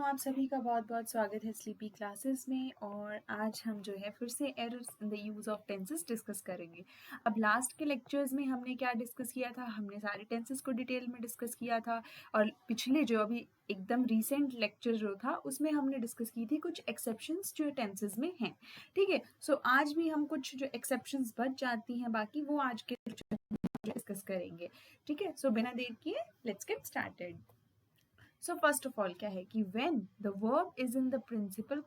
आप सभी का बहुत-बहुत स्वागत है स्लीपी क्लासेस में। और आज हम जो है फिर से errors in the use of tenses discuss करेंगे। अब लास्ट के लेक्चर्स में हमने क्या डिस्कस किया था, हमने सारे टेंसेस को डिटेल में डिस्कस किया था। और पिछले जो अभी एकदम रीसेंट लेक्चर जो था उसमें हमने डिस्कस की थी कुछ एक्सेप्शंस जो टेंसेस में हैं। ठीक है, सो आज भी हम कुछ जो एक्सेप्शंस बच जाती हैं बाकी वो आज के लेक्चर में डिस्कस करेंगे। ठीक है, सो बिना देर किए let's get started. So first of all क्या है कि when the verb in the principal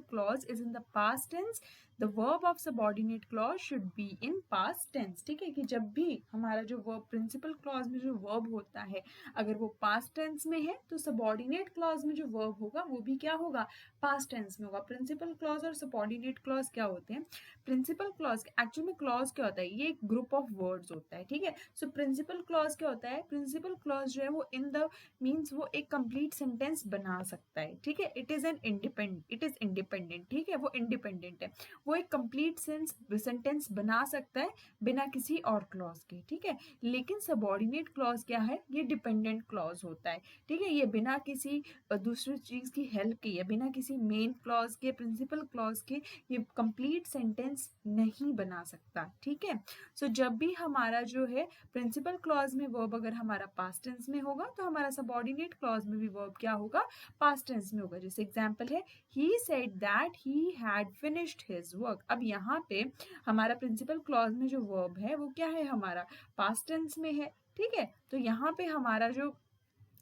clause is in the past tense, the verb of subordinate clause should be in past tense। ठीक है, कि जब भी हमारा जो verb principal clause में जो verb होता है अगर वो past tense में है तो subordinate clause में जो verb होगा वो भी क्या होगा, past tense में होगा। principal clause और subordinate clause क्या होते हैं? प्रिंसिपल क्लॉज एक्चुअल में क्लॉज क्या होता है, ये एक ग्रुप ऑफ वर्ड्स होता है। ठीक है, सो प्रिंसिपल क्लॉज क्या होता है, प्रिंसिपल क्लॉज जो है वो इन द मीन्स वो एक कंप्लीट सेंटेंस बना सकता है। ठीक है, इट इज इंडिपेंडेंट। ठीक है, वो इंडिपेंडेंट है, वो एक कंप्लीट सेंटेंस बना सकता है बिना किसी और क्लॉज के। ठीक है, लेकिन सबऑर्डिनेट क्लॉज क्या है, ये डिपेंडेंट क्लॉज होता है। ठीक है, ये बिना किसी दूसरी चीज की हेल्प के या बिना किसी मेन क्लॉज के, प्रिंसिपल क्लॉज के ये कंप्लीट सेंटेंस नहीं बना सकता। ठीक है, सो जब भी हमारा जो है प्रिंसिपल क्लॉज में वर्ब अगर हमारा पास्ट टेंस में होगा तो हमारा सबऑर्डिनेट क्लॉज में भी वर्ब क्या होगा, पास्ट टेंस में होगा। जैसे एग्जांपल है, he said that he had finished his work. अब यहाँ पे हमारा प्रिंसिपल क्लॉज में जो वर्ब है वो क्या है, हमारा पास्ट टेंस में है। ठीक है, तो यहाँ पे हमारा जो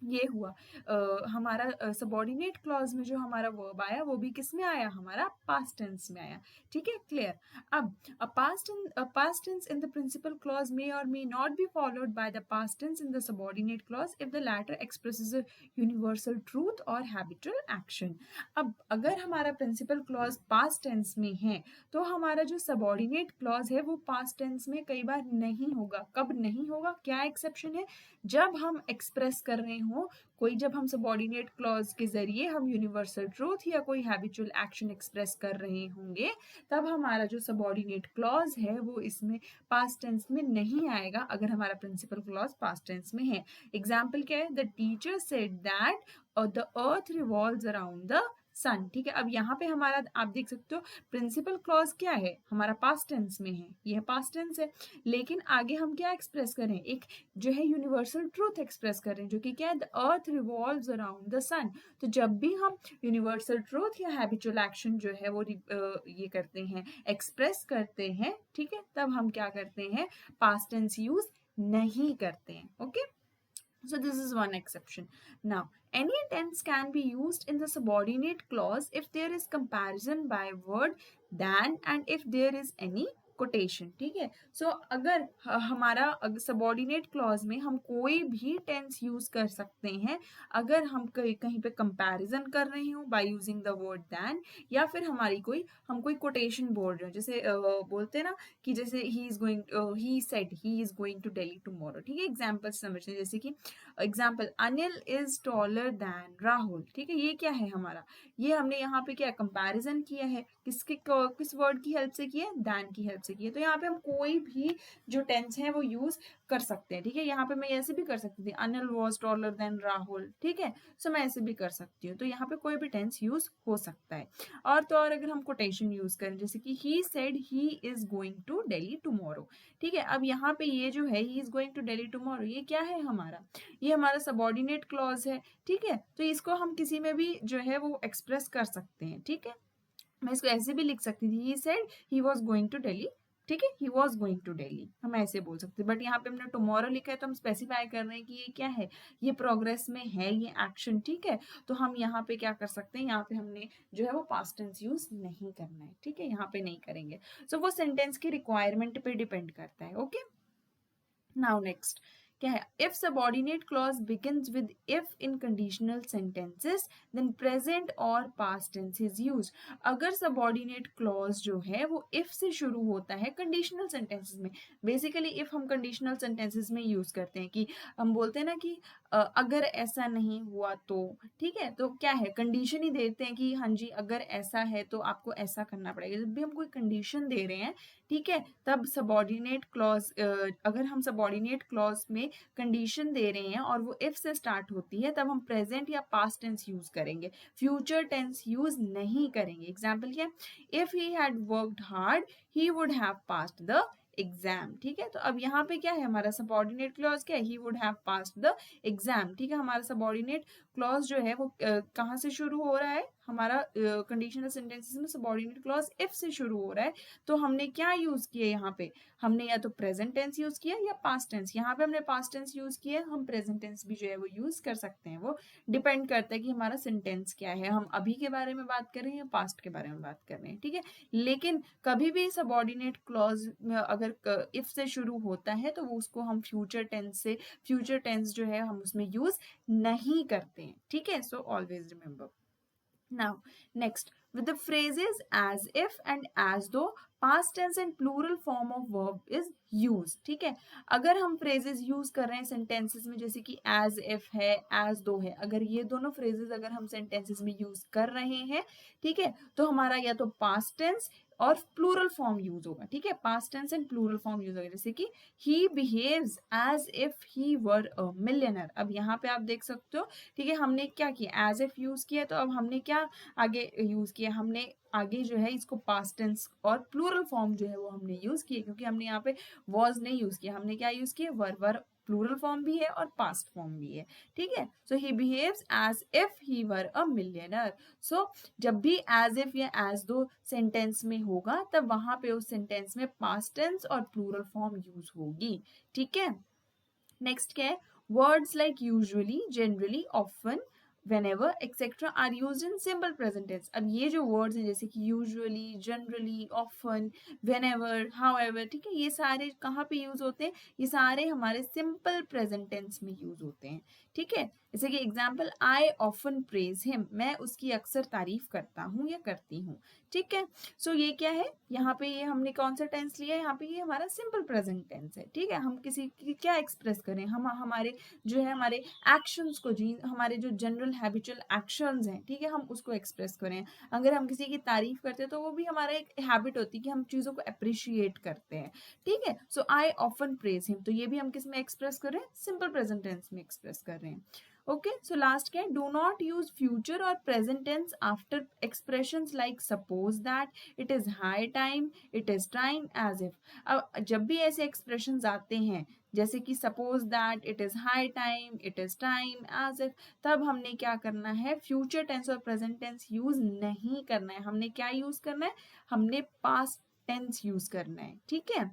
ये हुआ हमारा सबऑर्डिनेट क्लॉज में जो हमारा वर्ब आया वो भी किस में आया, हमारा पास्ट टेंस में आया। ठीक है, क्लियर। अब past tense in the principal clause may और may not be followed by the past tense in the subordinate clause if the latter expresses a universal truth और हैबिचुअल एक्शन। अब अगर हमारा प्रिंसिपल क्लॉज पास्ट टेंस में है तो हमारा जो सबऑर्डिनेट क्लॉज है वो पास्ट टेंस में कई बार नहीं होगा। कब नहीं होगा, क्या एक्सेप्शन है, जब हम एक्सप्रेस कर रहे हो कोई, जब हम सबऑर्डिनेट क्लॉज के जरिए हम यूनिवर्सल ट्रूथ या कोई हैबिचुअल एक्शन एक्सप्रेस कर रहे होंगे तब हमारा जो सबऑर्डिनेट क्लॉज है वो इसमें पास्ट टेंस में नहीं आएगा अगर हमारा प्रिंसिपल क्लॉज पास्ट टेंस में है। एग्जाम्पल क्या है, the teacher said that the earth revolves around the sun. ठीक है, अब यहाँ पे हमारा आप देख सकते हो प्रिंसिपल क्लॉज क्या है, हमारा पास्ट टेंस में है, यह पास्ट टेंस है, लेकिन आगे हम क्या एक्सप्रेस करें, एक जो है यूनिवर्सल ट्रूथ एक्सप्रेस कर रहे हैं जो कि क्या है, the earth revolves around the sun. तो जब भी हम यूनिवर्सल ट्रूथ या हैबिचुअल एक्शन जो है वो ये करते हैं, एक्सप्रेस करते हैं, ठीक है, तब हम क्या करते हैं, पास्ट टेंस यूज नहीं करते हैं। Okay, so this is one exception. Now, any tense can be used in the subordinate clause if there is comparison by word than and if there is any quotation. ठीक है, सो अगर हमारा subordinate clause में हम कोई भी tense use कर सकते हैं अगर हम कहीं पे कंपैरिजन कर रहे हो by using the word than, या फिर हम कोई कोटेशन बोल रहे हो, जैसे बोलते हैं ना कि जैसे he said he is going to Delhi tomorrow. ठीक है, एग्जांपल समझते हैं, जैसे कि example, Anil is taller than Rahul. ठीक है, ये क्या है हमारा, ये हमने यहाँ पे क्या कंपैरिजन किया है, किस वर्ड की हेल्प से किया है, दैन की हेल्प से किया है। तो यहाँ पे हम कोई भी जो टेंस है वो यूज कर सकते हैं। ठीक है, यहाँ पे मैं ऐसे भी कर सकती थी, Anil was taller than Rahul. ठीक है, सो मैं ऐसे भी कर सकती हूँ, तो यहाँ पे कोई भी टेंस यूज हो सकता है। और तो और अगर हम कोटेशन यूज करें, जैसे कि he said he is going to Delhi tomorrow. ठीक है, अब यहाँ पे ये जो है he is going to Delhi tomorrow, ये क्या है हमारा, ये हमारा सबऑर्डिनेट क्लॉज है। ठीक है, तो इसको हम किसी में भी जो है वो एक्सप्रेस कर सकते हैं। ठीक है, मैं इसको ऐसे भी लिख सकती थी, he said he was going to Delhi. ठीक है, he was going to Delhi, हम ऐसे बोल सकते हैं, बट यहाँ पे हमने टुमारो लिखा है तो हम स्पेसिफाई कर रहे हैं कि ये क्या है, ये प्रोग्रेस में है, ये एक्शन। ठीक है, तो हम यहाँ पे क्या कर सकते हैं, यहाँ पे हमने जो है वो पास्ट टेंस यूज नहीं करना है। ठीक है, यहाँ पे नहीं करेंगे, सो वो सेंटेंस की रिक्वायरमेंट पे डिपेंड करता है। ओके, नाउ नेक्स्ट क्या है, if subordinate clause begins with if in conditional sentences then present और पास्ट टेंस इज यूज्ड। अगर सबऑर्डिनेट क्लॉज जो है वो इफ से शुरू होता है कंडीशनल सेंटेंसेस में, बेसिकली इफ हम कंडीशनल सेंटेंसेस में यूज करते हैं कि हम बोलते हैं ना कि अगर ऐसा नहीं हुआ तो, ठीक है, तो क्या है, कंडीशन ही देते हैं कि हाँ जी अगर ऐसा है तो आपको ऐसा करना पड़ेगा। जब भी हम कोई कंडीशन दे रहे हैं, ठीक है, तब सबऑर्डिनेट क्लॉज, अगर हम सबऑर्डिनेट क्लॉज में कंडीशन दे रहे हैं और वो इफ से स्टार्ट होती है, तब हम प्रेजेंट या पास्ट टेंस यूज करेंगे, फ्यूचर टेंस यूज नहीं करेंगे। एग्जाम्पल क्या, if he had worked hard he would have passed the exam, ठीक है। तो अब यहाँ पे क्या है, हमारा सबऑर्डिनेट क्लॉज क्या है, he would have passed the exam, ठीक है। हमारा सबऑर्डिनेट क्लॉज जो है वो कहाँ से शुरू हो रहा है, हमारा कंडीशनल सेंटेंसेस में सबऑर्डिनेट क्लॉज इफ से शुरू हो रहा है। तो हमने क्या यूज किया यहाँ पे, हमने या तो प्रेजेंट टेंस यूज किया या पास्ट टेंस। यहाँ पे हमने पास्ट टेंस यूज किया, हम प्रेजेंट टेंस भी जो है वो यूज कर सकते हैं। वो डिपेंड करता है कि हमारा सेंटेंस क्या है, हम अभी के बारे में बात कर रहे हैं या पास्ट के बारे में बात कर रहे हैं, ठीक है। लेकिन कभी भी सबऑर्डिनेट क्लॉज अगर इफ से शुरू होता है तो वो उसको हम फ्यूचर टेंस जो है हम उसमें यूज नहीं करते हैं, ठीक है। So always remember. Now, next, with the phrases as if and as though, past tense and plural form of verb is used, ठीक है। अगर हम phrases use कर रहे हैं sentences में, जैसे कि as if है, as though है, अगर ये दोनों phrases अगर हम sentences में use कर रहे हैं, ठीक है, तो हमारा या तो past tense और प्लूरल फॉर्म यूज होगा, ठीक है। Past tense and plural form use होगा, जैसे कि he behaves as if he were a millionaire. अब यहाँ पे आप देख सकते हो, ठीक है, हमने क्या किया, एज इफ यूज किया, तो अब हमने क्या आगे यूज किया, हमने आगे जो है इसको पास्ट टेंस और प्लूरल फॉर्म जो है वो हमने यूज किया, क्योंकि हमने यहाँ पे वॉज नहीं यूज किया, हमने क्या यूज किया, वर प्लूरल फॉर्म भी है और पास्ट फॉर्म भी है, ठीक है। So he behaves as if he were a millionaire. So जब भी एज इफ या एज दो सेंटेंस में होगा, तब वहां पे उस सेंटेंस में पास्ट टेंस और प्लूरल फॉर्म यूज होगी, ठीक है। नेक्स्ट क्या है, words like usually, generally, often, whenever etc are used in simple present tense। अब ये जो वर्ड्स हैं जैसे कि usually, generally, often, whenever, however, ठीक है, ये सारे कहाँ पे यूज होते हैं, ये सारे हमारे सिंपल प्रेजेंट टेंस में यूज होते हैं, ठीक है। जैसे कि example, I often praise him, मैं उसकी अक्सर तारीफ करता हूँ या करती हूँ, ठीक है। सो ये क्या है, यहाँ पे ये हमने कौन सा टेंस लिया है, यहाँ पे ये हमारा सिंपल प्रेजेंट टेंस है, ठीक है। हम किसी की क्या एक्सप्रेस करें, हम हमारे जो है हमारे एक्शंस को, जी हमारे जो जनरल हैबिचुअल एक्शंस हैं, ठीक है, हम उसको एक्सप्रेस करें। अगर हम किसी की तारीफ करते हैं तो वो भी हमारा एक हैबिट होती है कि हम चीज़ों को अप्रिशिएट करते हैं, ठीक है। सो आई ऑफन प्रेज हिम, तो ये भी हम किस में एक्सप्रेस कर रहे हैं, सिंपल प्रेजेंट टेंस में एक्सप्रेस कर रहे हैं। ओके, सो लास्ट क्या है, डू नॉट यूज फ्यूचर और present tense after expressions like suppose that, it is high time, it is time, as if. अब जब भी ऐसे एक्सप्रेशंस आते हैं जैसे कि suppose that, it is high time, it is time, as if, तब हमने क्या करना है, फ्यूचर टेंस और प्रेजेंट टेंस यूज नहीं करना है, हमने क्या यूज करना है, हमने पास्ट टेंस यूज करना है, ठीक है।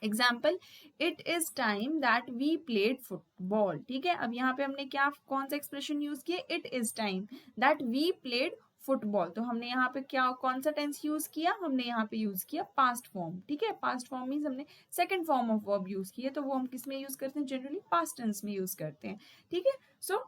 Example, it is time that we played football, ठीक है। अब यहाँ पे हमने क्या कौन सा एक्सप्रेशन यूज किया, it is time that we played football, तो हमने यहाँ पे क्या कौन सा टेंस यूज किया, हमने यहाँ पे यूज किया पास्ट फॉर्म, ठीक है। पास्ट फॉर्म मीन्स हमने second form of verb use किया, तो वो हम किस में यूज करते हैं, जनरली पास्ट टेंस में यूज करते हैं, ठीक है। सो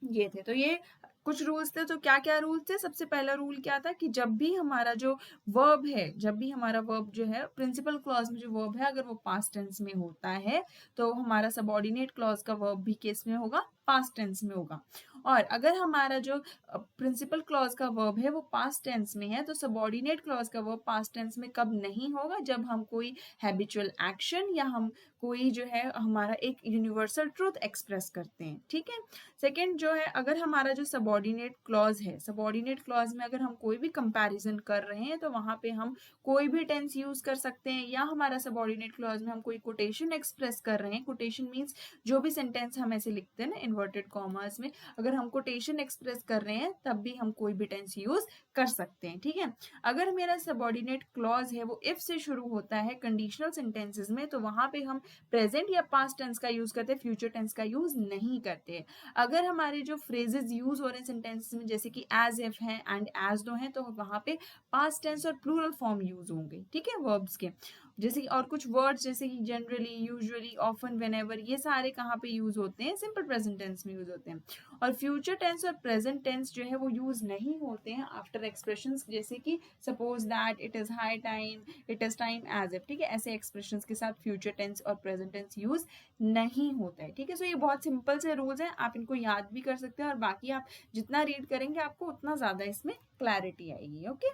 ये थे, तो ये कुछ रूल्स थे। तो क्या क्या रूल्स थे, सबसे पहला रूल क्या था कि जब भी हमारा जो वर्ब है, जब भी हमारा वर्ब जो है प्रिंसिपल क्लॉज में जो वर्ब है, अगर वो पास्ट टेंस में होता है तो हमारा सबऑर्डिनेट क्लॉज का वर्ब भी किस में होगा, पास्ट टेंस में होगा। और अगर हमारा जो प्रिंसिपल क्लॉज का वर्ब है वो पास्ट टेंस में है, तो सबऑर्डिनेट क्लॉज का वर्ब पास्ट टेंस में कब नहीं होगा, जब हम कोई हैबिचुअल एक्शन या हम कोई जो है हमारा एक यूनिवर्सल ट्रूथ एक्सप्रेस करते हैं, ठीक है। सेकेंड जो है, अगर हमारा जो सबऑर्डिनेट क्लॉज है, सबऑर्डिनेट क्लॉज में अगर हम कोई भी कंपैरिजन कर रहे हैं तो वहां पे हम कोई भी टेंस यूज कर सकते हैं, या हमारा सबऑर्डिनेट क्लॉज में हम कोई कोटेशन एक्सप्रेस कर रहे हैं, कोटेशन मीन्स जो भी सेंटेंस हम ऐसे लिखते हैं ना इन्वर्टेड कॉमास में, अगर हम कोटेशन एक्सप्रेस कर रहे हैं तब भी हम कोई भी टेंस यूज कर सकते हैं, ठीक है। अगर मेरा सबऑर्डिनेट क्लॉज है वो इफ से शुरू होता है कंडीशनल सेंटेंसेस में, तो वहां पे हम प्रेजेंट या पास्ट टेंस का यूज करते हैं, फ्यूचर टेंस का यूज नहीं करते। अगर हमारे जो फ्रेजेस यूज हो रहे हैं सेंटेंसेस में जैसे कि एज इफ है एंड एज दो हैं, तो वहां पे पास्ट टेंस और प्लूरल फॉर्म यूज होंगे, ठीक है, वर्ब्स के। जैसे कि और कुछ वर्ड्स जैसे कि जनरली, यूजुअली, ऑफन, व्हेनेवर, ये सारे कहाँ पे यूज होते हैं? सिंपल प्रेजेंट टेंस में यूज होते हैं। और फ्यूचर टेंस और प्रेजेंट टेंस जो है वो यूज नहीं होते हैं आफ्टर एक्सप्रेशंस, जैसे कि suppose that, it is high time, it is time, as if, ठीक है, ऐसे एक्सप्रेशंस के साथ फ्यूचर टेंस और प्रेजेंट टेंस यूज नहीं होता है, ठीक है। सो ये बहुत सिंपल से रूल्स हैं, आप इनको याद भी कर सकते हैं, और बाकी आप जितना रीड करेंगे आपको उतना ज्यादा इसमें क्लैरिटी आएगी। ओके,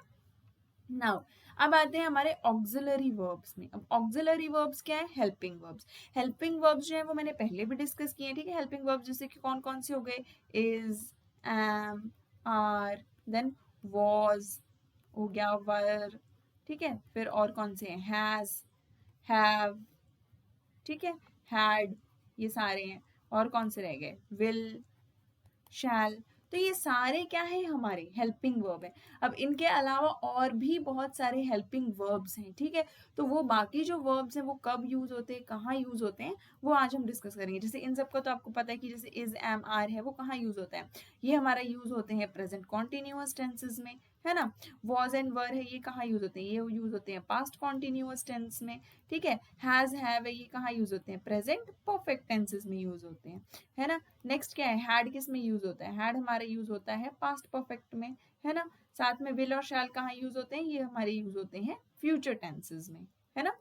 नाउ अब आते हैं हमारे ऑक्सिलरी वर्ब्स में। अब ऑक्सिलरी वर्ब्स क्या है? Helping verbs. हेल्पिंग वर्ब्स जो है वो मैंने पहले भी डिस्कस किए हैं, ठीक है। हेल्पिंग वर्ब्स जैसे कि कौन कौन से हो गए? Is, am, are, then was हो गया, वर, ठीक है। फिर और कौन से हैं? हैज, हैव, ठीक है, हैड, ये सारे हैं। और कौन से रह गए? विल, शैल। तो ये सारे क्या है? हमारे हेल्पिंग वर्ब है। अब इनके अलावा और भी बहुत सारे हेल्पिंग वर्ब्स हैं, ठीक है। तो वो बाकी जो वर्ब्स हैं वो कब यूज होते हैं, कहाँ यूज होते हैं, वो आज हम डिस्कस करेंगे। जैसे इन सबका तो आपको पता है कि जैसे इज, एम, आर है, वो कहाँ यूज होता है? ये हमारा यूज होते हैं प्रेजेंट कॉन्टिन्यूअस टेंसेस में, है ना। वॉज एंड वर है, ये कहाँ यूज होते हैं? ये यूज होते हैं पास्ट कॉन्टिन्यूअस टेंस में, ठीक है। हैज, हैव है, ये कहाँ यूज होते हैं? प्रेजेंट परफेक्ट टेंसेस में यूज होते हैं, है ना। नेक्स्ट क्या है? हैड किस में यूज होता है? हैड हमारा यूज होता है पास्ट परफेक्ट में, है ना। साथ में विल और शैल कहाँ यूज होते हैं? ये हमारे यूज होते हैं फ्यूचर टेंसेस में, है ना।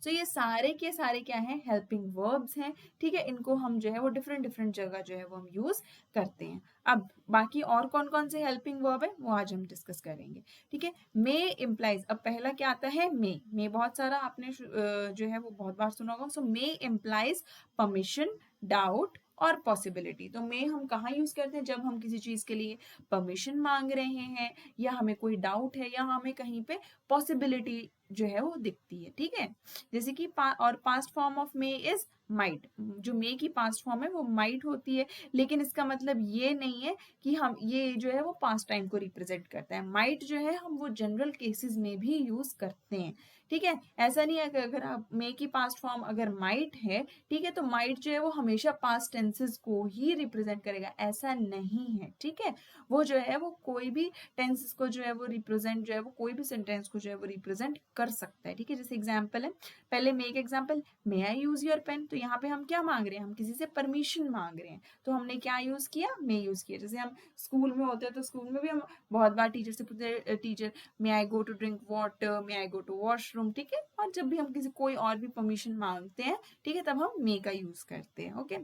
सो ये सारे के सारे क्या हैं? हेल्पिंग वर्ब्स हैं, ठीक है। इनको हम जो है वो डिफरेंट डिफरेंट जगह जो है वो हम यूज करते हैं। अब बाकी और कौन कौन से हेल्पिंग वर्ब है वो आज हम डिस्कस करेंगे, ठीक है। मे इम्प्लाइज, अब पहला क्या आता है? मे बहुत सारा आपने जो है वो बहुत बार सुना होगा। सो मे इम्प्लाइज परमिशन, डाउट और पॉसिबिलिटी। तो मे हम कहाँ यूज करते हैं? जब हम किसी चीज के लिए परमिशन मांग रहे हैं, या हमें कोई डाउट है, या हमें कहीं पे पॉसिबिलिटी जो है वो दिखती है, ठीक है। जैसे कि और past form of May is might. जो मे की पास्ट फॉर्म है वो माइट होती है, लेकिन इसका मतलब ये नहीं है कि हम ये जो है वो पास्ट टाइम को रिप्रेजेंट करता है। माइट जो है हम वो जनरल केसेस में भी यूज करते हैं, ठीक है। ऐसा नहीं है कि अगर आप मे की पास्ट फॉर्म अगर माइट है, ठीक है, तो माइट जो है वो हमेशा पास्ट टेंसेस को ही रिप्रेजेंट करेगा, ऐसा नहीं है, ठीक है। वो जो है वो कोई भी टेंसेस को जो है वो रिप्रेजेंट, जो है वो कोई भी सेंटेंस को जो है वो रिप्रेजेंट कर सकता है, ठीक है। जैसे एग्जांपल है, पहले make example, may I use your pen. तो यहाँ पे हम क्या मांग रहे हैं? हम किसी से परमिशन मांग रहे हैं, तो हमने क्या यूज किया? मे यूज किया। जैसे हम स्कूल में होते हैं तो स्कूल में भी हम बहुत बार टीचर से पूछते हैं, teacher may I go to drink water, may I go to washroom, ठीक है। और जब भी हम किसी कोई और भी परमिशन मांगते हैं, ठीक है, तब हम मे का यूज करते हैं। ओके,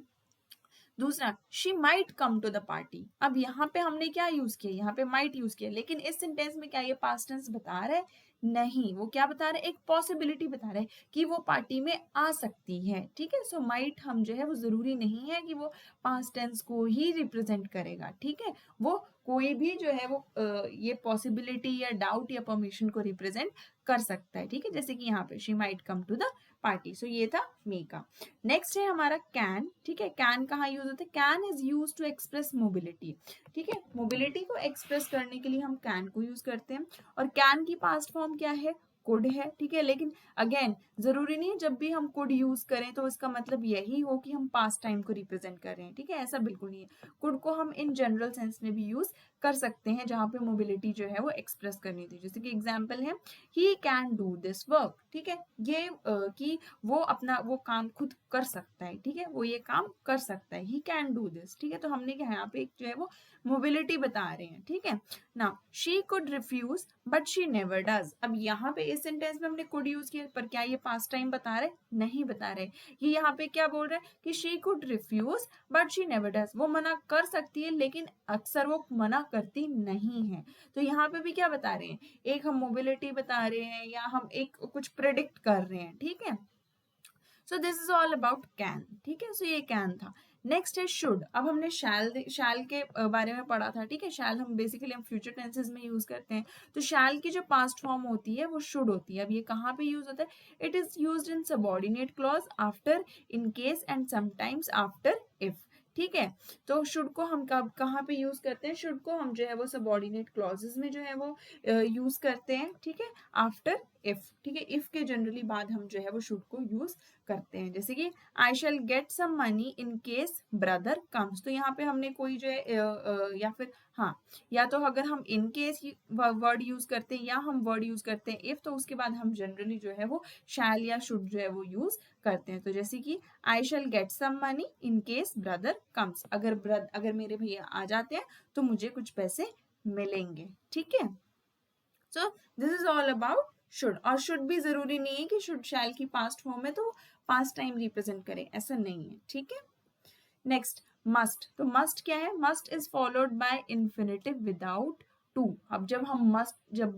दूसरा, she might come to the party. अब यहाँ पे हमने क्या यूज किया? यहाँ पे माइट यूज किया, लेकिन इस सेंटेंस में क्या ये पास्ट टेंस बता रहा है? नहीं, वो क्या बता रहे हैं? एक पॉसिबिलिटी बता रहे हैं कि वो पार्टी में आ सकती है, ठीक है। सो माइट हम जो है वो जरूरी नहीं है कि वो पास्ट टेंस को ही रिप्रेजेंट करेगा, ठीक है। वो कोई भी जो है वो ये पॉसिबिलिटी या डाउट या परमिशन को रिप्रेजेंट कर सकता है, ठीक है। जैसे कि यहाँ पे she might come to the party. So ये था मे का। नेक्स्ट है हमारा कैन, ठीक है। कैन कहाँ यूज होता है? Can is use to express mobility, ठीक है। मोबिलिटी को एक्सप्रेस करने के लिए हम कैन को यूज करते हैं। और कैन की पास्ट फॉर्म क्या है? कुड है, ठीक है। लेकिन अगेन जरूरी नहीं है जब भी हम कुड यूज करें तो इसका मतलब यही हो कि हम पास्ट टाइम को रिप्रेजेंट कर रहे हैं, ठीक है। ऐसा बिल्कुल नहीं है। कुड को हम इन जनरल सेंस में भी यूज कर सकते हैं जहां पे मोबिलिटी जो है वो एक्सप्रेस करनी थी। जैसे कि एग्जाम्पल है, he can do this work, ठीक है। ये कि वो अपना वो काम खुद कर सकता है, ठीक है, वो ये काम कर सकता है, ही कैन डू दिस, ठीक है। तो हमने क्या यहाँ पे एक जो है वो मोबिलिटी बता रहे हैं, ठीक है। Now she could refuse but she never does. अब यहाँ पे इस सेंटेंस में हमने कुड यूज किया, पर क्या ये पास्ट टाइम बता रहे? नहीं बता रहे। ये यहाँ पे क्या बोल रहे हैं कि she could refuse but she never does. वो मना कर सकती है लेकिन अक्सर वो मना करती नहीं है। तो यहाँ पे भी क्या बता रहे हैं? एक हम मोबिलिटी बता रहे हैं या हम एक कुछ प्रेडिक्ट कर रहे हैं, ठीक है। So this is all about can, ठीक है। सो ये कैन था। नेक्स्ट है शुड। अब हमने शैल के बारे में पढ़ा था, ठीक है। शैल हम बेसिकली हम फ्यूचर टेंसेस में यूज करते हैं। तो शैल की जो पास्ट फॉर्म होती है वो शुड होती है। अब ये कहाँ पे यूज होता है? It is used in subordinate clause, after, in case and sometimes after, if, ठीक है। तो शुड को हम कब कहाँ पे यूज करते हैं? शुड को हम जो है वो सबऑर्डिनेट क्लॉजेस में जो है वो यूज करते हैं, ठीक है, आफ्टर, इफ, ठीक है, इफ के जनरली बाद हम जो है वो शुड को यूज करते हैं। जैसे कि I shall get some money in case brother comes, तो यहाँ पे हमने कोई जो है या फिर हाँ, या तो अगर हम इन केस वर्ड यूज करते हैं या हम वर्ड यूज करते हैं इफ, तो उसके बाद हम जनरली जो है वो शैल या शुड जो है वो यूज करते हैं। तो जैसे कि I shall get some money in case brother comes, अगर मेरे भैया आ जाते हैं तो मुझे कुछ पैसे मिलेंगे, ठीक है। So this is all about should. और शुड भी जरूरी नहीं है कि शुड शैल की पास्ट फॉर्म है तो पास्ट टाइम रिप्रेजेंट करें, ऐसा नहीं है, ठीक है। नेक्स्ट मस्ट, तो मस्ट क्या है, must is followed by infinitive without to. अब जब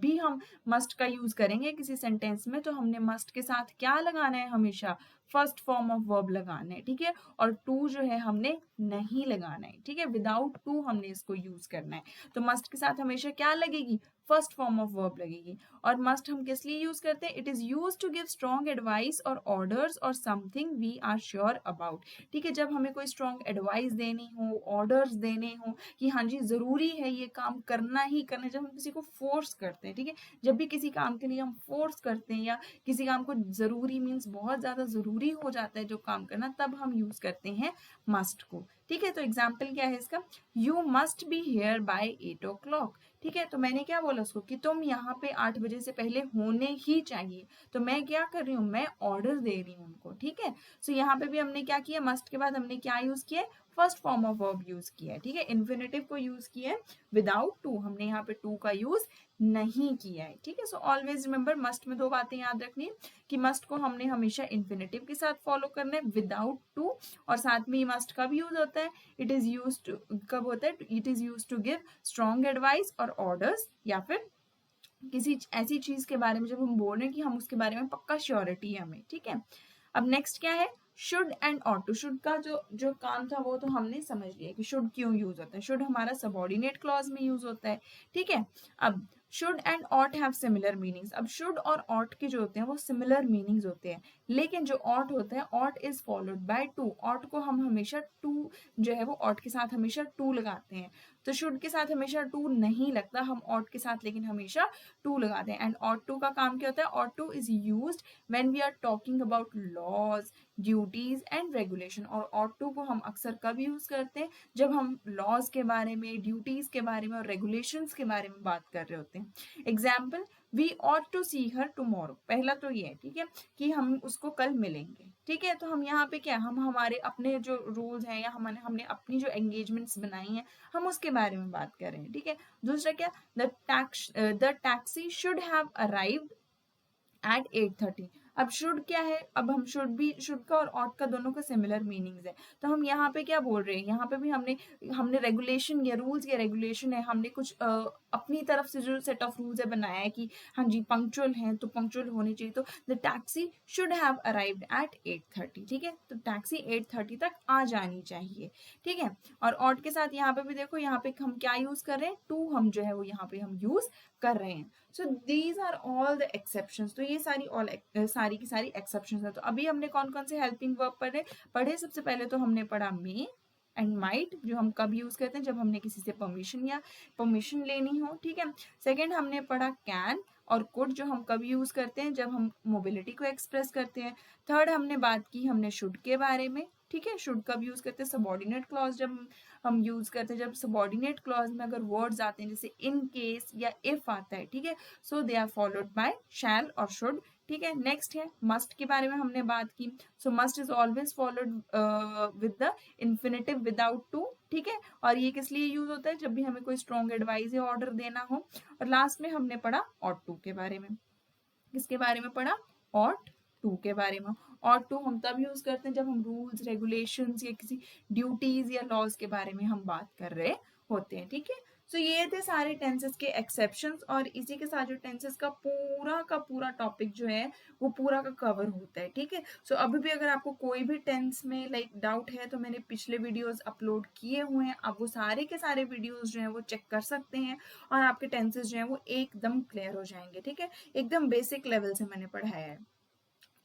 भी हम मस्ट का यूज करेंगे किसी सेंटेंस में तो हमने मस्ट के साथ क्या लगाना है, हमेशा फर्स्ट फॉर्म ऑफ वर्ब लगाना है, ठीक है। और टू जो है हमने नहीं लगाना है, ठीक है, विदाउट टू हमने इसको यूज करना है। तो मस्ट के साथ हमेशा क्या लगेगी, फर्स्ट फॉर्म ऑफ वर्ब लगेगी। और मस्ट हम किस लिए यूज करते हैं, it is use to give strong advice और ऑर्डर्स और something we are sure about, ठीक है। जब हमें कोई स्ट्रॉन्ग एडवाइस देनी हो, ऑर्डर्स देने हो कि हाँ जी जरूरी है ये काम करना ही करना, जब हम किसी को फोर्स करते हैं, ठीक है, जब भी किसी काम के लिए हम फोर्स करते हैं या किसी काम को जरूरी मीन्स बहुत ज्यादा जरूरी हो जाता है जो काम करना, तब हम यूज करते हैं मस्ट को, ठीक है। तो एग्जाम्पल क्या है इसका, you must be here by 8 o'clock, ठीक है। तो मैंने क्या बोला उसको कि तुम यहाँ पे 8 बजे से पहले होने ही चाहिए, तो मैं क्या कर रही हूँ, मैं ऑर्डर दे रही हूँ उनको, ठीक है। सो यहाँ पे भी हमने क्या किया, मस्ट के बाद हमने क्या यूज किया, first form of verb use किया है, ठीक है। इन्फिनेटिव को यूज किया है विदाउट टू, हमने यहाँ पे टू का यूज नहीं किया है, ठीक है। सो ऑलवेज रिमेंबर मस्ट में दो बातें याद रखनी है कि मस्ट को हमने हमेशा इन्फिनेटिव के साथ फॉलो करना है विदाउट टू, और साथ में मस्ट का भी यूज होता है, इट इज यूज टू, कब होता है, it is use to give strong advice और ऑर्डर्स, या फिर किसी ऐसी चीज के बारे में जब हम बोल रहे हैं कि हम उसके बारे में पक्का श्योरिटी है हमें, ठीक है। अब नेक्स्ट क्या है, should and ought to. Should का जो जो काम था वो तो हमने समझ लिया कि शुड क्यों यूज होता है, शुड हमारा सबऑर्डिनेट क्लॉज में यूज होता है, ठीक है। अब should and ought have similar meanings, अब शुड और ऑट के जो होते हैं वो सिमिलर मीनिंग्स होते हैं, लेकिन जो ऑट होता है, ought is followed by to, ought को हम हमेशा टू जो है वो ऑट के साथ हमेशा टू लगाते हैं। तो शुड के साथ हमेशा टू नहीं लगता, हम ऑट के साथ लेकिन हमेशा टू लगाते हैं। एंड ऑट टू का काम क्या होता है, ought to is used when we are talking about laws, duties and regulation. और ऑट टू को हम अक्सर कब यूज करते हैं, जब हम लॉज के बारे में, ड्यूटीज के बारे में और रेगुलेशंस के बारे में बात कर रहे होते हैं। Example, we ought to see her tomorrow, पहला तो ये है, ठीक है, कि हम उसको कल मिलेंगे, ठीक है। तो हम यहाँ पे क्या, हम हमारे अपने जो रूल्स हैं या हमने अपनी जो एंगेजमेंट्स बनाई हैं हम उसके बारे में बात कर रहे हैं, ठीक है। दूसरा क्या, the taxi should have arrived at 8:30। अब शुड क्या है, अब हम शुड का और ऑट का दोनों का सिमिलर मीनिंग्स है, तो हम यहाँ पे क्या बोल रहे हैं, यहाँ पे भी हमने रेगुलेशन या रूल्स या रेगुलेशन है, हमने कुछ अपनी तरफ से जो सेट ऑफ रूल्स है बनाया है कि हाँ जी पंक्चुअल हैं तो पंक्चुअल होने चाहिए, तो the taxi should have arrived at 8:30, ठीक है। तो टैक्सी 8:30 तक आ जानी चाहिए, ठीक है। और ऑट के साथ यहाँ पे भी देखो, यहाँ पे हम क्या यूज कर रहे हैं, टू हम जो है वो यहाँ पे हम यूज कर रहे हैं। So these are all the exceptions, तो ये सारी की सारी एक्सेप्शंस है। तो अभी हमने कौन कौन से हेल्पिंग वर्ब पढ़े, सबसे पहले तो हमने पढ़ा मे एंड माइट, जो हम कब यूज करते हैं, जब हमने किसी से परमिशन लेनी हो, ठीक है। सेकेंड हमने पढ़ा कैन और कुड, जो हम कब यूज करते हैं, जब हम मोबिलिटी को एक्सप्रेस करते हैं। थर्ड हमने बात की हमने शुड के बारे में, ठीक है, शुड कब यूज करते हैं, सबऑर्डिनेट क्लॉज जब हम यूज करते हैं, जब सबऑर्डिनेट क्लॉज में अगर वर्ड्स आते हैं जैसे इन केस या इफ आता है, ठीक है, सो दे आर फॉलोड बाय शैल और शुड, ठीक है। नेक्स्ट है मस्ट के बारे में हमने बात की, so must is always followed with the infinitive without to, ठीक है। और ये किस लिए यूज होता है, जब भी हमें कोई स्ट्रॉन्ग एडवाइस या ऑर्डर देना हो। और लास्ट में हमने पढ़ा ऑट टू के बारे में, किसके बारे में पढ़ा, ऑट टू के बारे में। ऑट टू हम तब यूज करते हैं जब हम रूल्स रेगुलेशंस या किसी ड्यूटीज या लॉज के बारे में हम बात कर रहे होते हैं, ठीक है। सो ये थे सारे टेंसेस के एक्सेप्शंस, और इसी के साथ जो टेंसेस का पूरा टॉपिक जो है वो पूरा का कवर होता है, ठीक है। सो अभी भी अगर आपको कोई भी टेंस में डाउट है तो मैंने पिछले वीडियोस अपलोड किए हुए हैं, आप वो सारे के सारे वीडियोस जो हैं वो चेक कर सकते हैं और आपके टेंसेस जो हैं वो एकदम क्लियर हो जाएंगे, ठीक है। एकदम बेसिक लेवल से मैंने पढ़ाया है।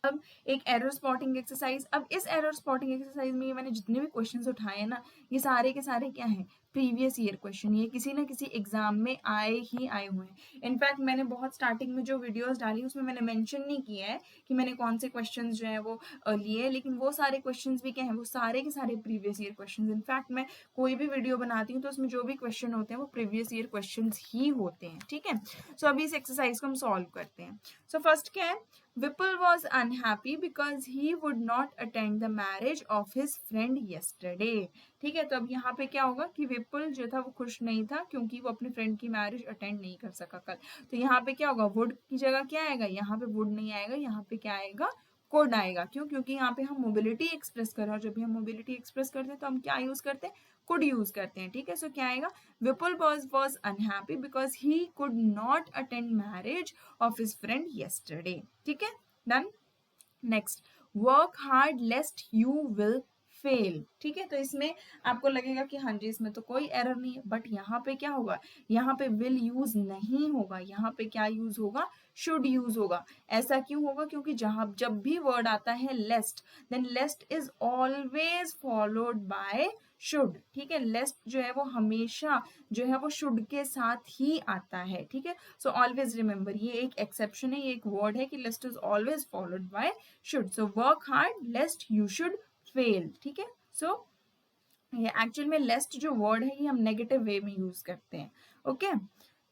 अब एक एरर स्पॉटिंग एक्सरसाइज, अब इस एरर स्पॉटिंग एक्सरसाइज में ये मैंने जितने भी क्वेश्चंस उठाए हैं ना, ये सारे के सारे क्या हैं, प्रीवियस ईयर क्वेश्चन, ये किसी ना किसी एग्जाम में आए ही आए हुए हैं। इनफैक्ट मैंने बहुत स्टार्टिंग में जो वीडियोस डाली उसमें मैंने मेंशन नहीं किया है कि मैंने कौन से क्वेश्चंस जो है वो लिए, लेकिन वो सारे क्वेश्चंस भी क्या हैं, वो सारे के सारे प्रीवियस ईयर क्वेश्चंस। इनफैक्ट मैं कोई भी वीडियो बनाती हूँ तो उसमें जो भी क्वेश्चन होते हैं वो प्रीवियस ईयर क्वेश्चंस ही होते हैं, ठीक है। सो अभी इस एक्सरसाइज को हम सॉल्व करते हैं। सो फर्स्ट क्या है, Vipul was unhappy because he would not attend the marriage of his friend yesterday। ठीक है, तो अब यहाँ पे क्या होगा कि विपुल जो था वो खुश नहीं था क्योंकि वो अपने फ्रेंड की मैरिज अटेंड नहीं कर सका कल। तो यहाँ पे क्या होगा, वुड की जगह क्या आएगा, यहाँ पे वुड नहीं आएगा, यहाँ पे क्या आएगा, कुड आएगा। क्यों? क्योंकि यहाँ पे हम मोबिलिटी एक्सप्रेस कर रहे हैं और जब भी हम मोबिलिटी एक्सप्रेस करते हैं तो हम क्या यूज करते हैं, कुड यूज करते हैं, ठीक है। सो क्या आएगा, विपुल was unhappy because he could not attend marriage of his friend yesterday। ठीक है, done. Next, work hard lest you will fail. ठीक है, तो इसमें आपको लगेगा कि हाँ जी इसमें तो कोई एरर नहीं है, बट यहाँ पे क्या होगा, यहाँ पे विल यूज नहीं होगा, यहाँ पे क्या यूज होगा, शुड यूज होगा। ऐसा क्यों होगा, क्योंकि जब भी वर्ड आता है lest, then lest is always followed by should. ठीक है, लेस्ट जो है वो हमेशा जो है वो शुड के साथ ही आता है, ठीक है। सो ऑलवेज रिमेंबर, ये एक एक्सेप्शन है, ये एक वर्ड है कि lest is always followed by should. So work hard lest you should fail. ठीक है, सो ये एक्चुअल में लेस्ट जो वर्ड है ये हम नेगेटिव वे में यूज करते हैं। Okay,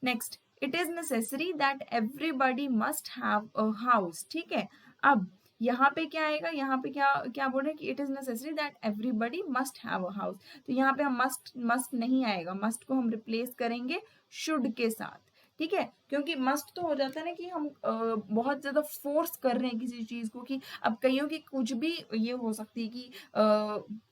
next, it is necessary that everybody must have a house. ठीक है, अब यहाँ पे क्या आएगा, यहाँ पे क्या क्या बोल रहे हैं कि it is necessary that everybody must have a house. तो यहाँ पे हम मस्ट नहीं आएगा, मस्ट को हम रिप्लेस करेंगे शुड के साथ। ठीक है, क्योंकि मस्ट तो हो जाता है ना कि हम बहुत ज्यादा फोर्स कर रहे हैं किसी चीज को, कि अब कईयों की कुछ भी ये हो सकती है कि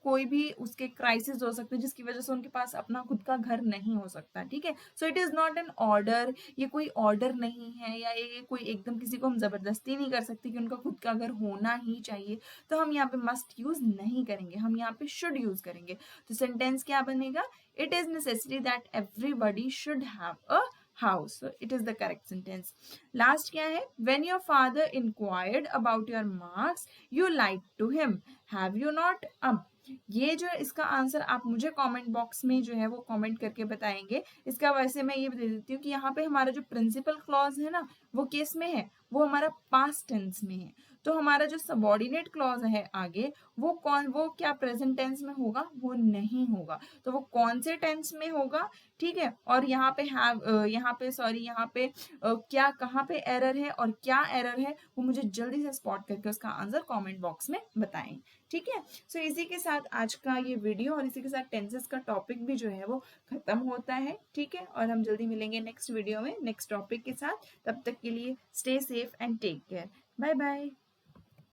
कोई भी उसके क्राइसिस हो सकते हैं जिसकी वजह से उनके पास अपना खुद का घर नहीं हो सकता। ठीक है, so it is not an order, ये कोई ऑर्डर नहीं है, या ये कोई एकदम किसी को हम जबरदस्ती नहीं कर सकते कि उनका खुद का घर होना ही चाहिए। तो हम यहाँ पे मस्ट यूज नहीं करेंगे, हम यहाँ पे शुड यूज करेंगे। तो सेंटेंस क्या बनेगा, it is necessary that everybody should have a house। So it is the correct sentence। Last क्या है, when your father inquired about your marks you lied to him, have you not। अब ये जो है इसका answer आप मुझे comment box में जो है वो कमेंट करके बताएंगे। इसका वैसे मैं ये दे देती हूँ कि यहाँ पे हमारा जो प्रिंसिपल क्लॉज है ना वो किस में है, वो हमारा पास्ट टेंस में है। तो हमारा जो सबॉर्डिनेट क्लॉज है आगे वो क्या प्रेजेंट टेंस में होगा, वो नहीं होगा। तो वो कौन से टेंस में होगा, ठीक है। और यहाँ पे यहाँ पे क्या कहाँ पे एरर है और क्या एरर है वो मुझे जल्दी से स्पॉट करके उसका आंसर कमेंट बॉक्स में बताएं। ठीक है, सो इसी के साथ आज का ये वीडियो और इसी के साथ टेंसेस का टॉपिक भी जो है वो खत्म होता है। ठीक है, और हम जल्दी मिलेंगे नेक्स्ट वीडियो में नेक्स्ट टॉपिक के साथ। तब तक के लिए stay safe and take care. Bye bye.